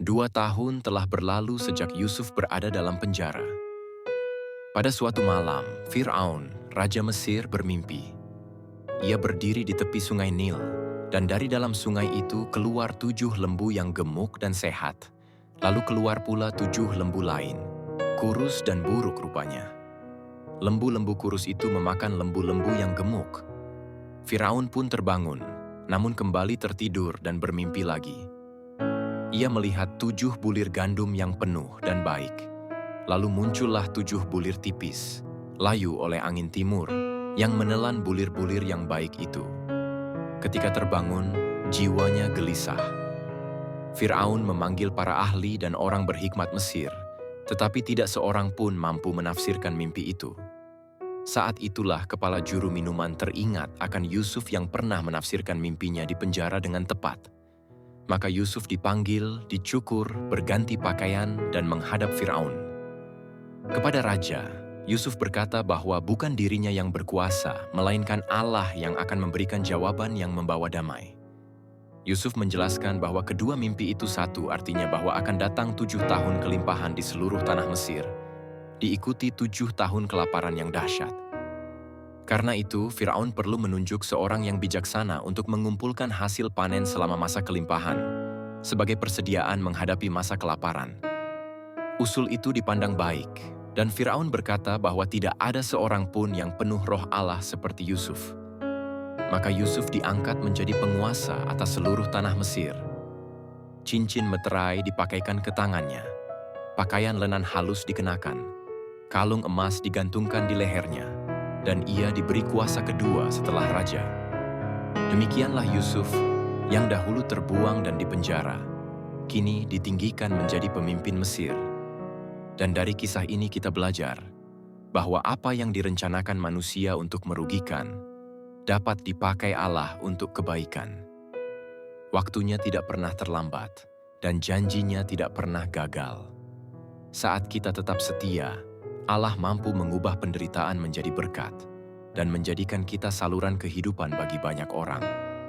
2 tahun telah berlalu sejak Yusuf berada dalam penjara. Pada suatu malam, Fir'aun, Raja Mesir, bermimpi. Ia berdiri di tepi sungai Nil, dan dari dalam sungai itu keluar 7 lembu yang gemuk dan sehat. Lalu keluar pula 7 lembu lain, kurus dan buruk rupanya. Lembu-lembu kurus itu memakan lembu-lembu yang gemuk. Firaun pun terbangun, namun kembali tertidur dan bermimpi lagi. Ia melihat 7 bulir gandum yang penuh dan baik. Lalu muncullah 7 bulir tipis, layu oleh angin timur, yang menelan bulir-bulir yang baik itu. Ketika terbangun, jiwanya gelisah. Fir'aun memanggil para ahli dan orang berhikmat Mesir, tetapi tidak seorang pun mampu menafsirkan mimpi itu. Saat itulah kepala juru minuman teringat akan Yusuf yang pernah menafsirkan mimpinya di penjara dengan tepat. Maka Yusuf dipanggil, dicukur, berganti pakaian, dan menghadap Fir'aun. Kepada raja, Yusuf berkata bahwa bukan dirinya yang berkuasa, melainkan Allah yang akan memberikan jawaban yang membawa damai. Yusuf menjelaskan bahwa kedua mimpi itu satu, artinya bahwa akan datang 7 tahun kelimpahan di seluruh tanah Mesir, diikuti 7 tahun kelaparan yang dahsyat. Karena itu, Fir'aun perlu menunjuk seorang yang bijaksana untuk mengumpulkan hasil panen selama masa kelimpahan, sebagai persediaan menghadapi masa kelaparan. Usul itu dipandang baik, dan Fir'aun berkata bahwa tidak ada seorang pun yang penuh roh Allah seperti Yusuf. Maka Yusuf diangkat menjadi penguasa atas seluruh tanah Mesir. Cincin meterai dipakaikan ke tangannya, pakaian lenan halus dikenakan, kalung emas digantungkan di lehernya, dan ia diberi kuasa kedua setelah raja. Demikianlah Yusuf, yang dahulu terbuang dan dipenjara, kini ditinggikan menjadi pemimpin Mesir. Dan dari kisah ini kita belajar bahwa apa yang direncanakan manusia untuk merugikan, dapat dipakai Allah untuk kebaikan. Waktunya tidak pernah terlambat, dan janjinya tidak pernah gagal. Saat kita tetap setia, Allah mampu mengubah penderitaan menjadi berkat dan menjadikan kita saluran kehidupan bagi banyak orang.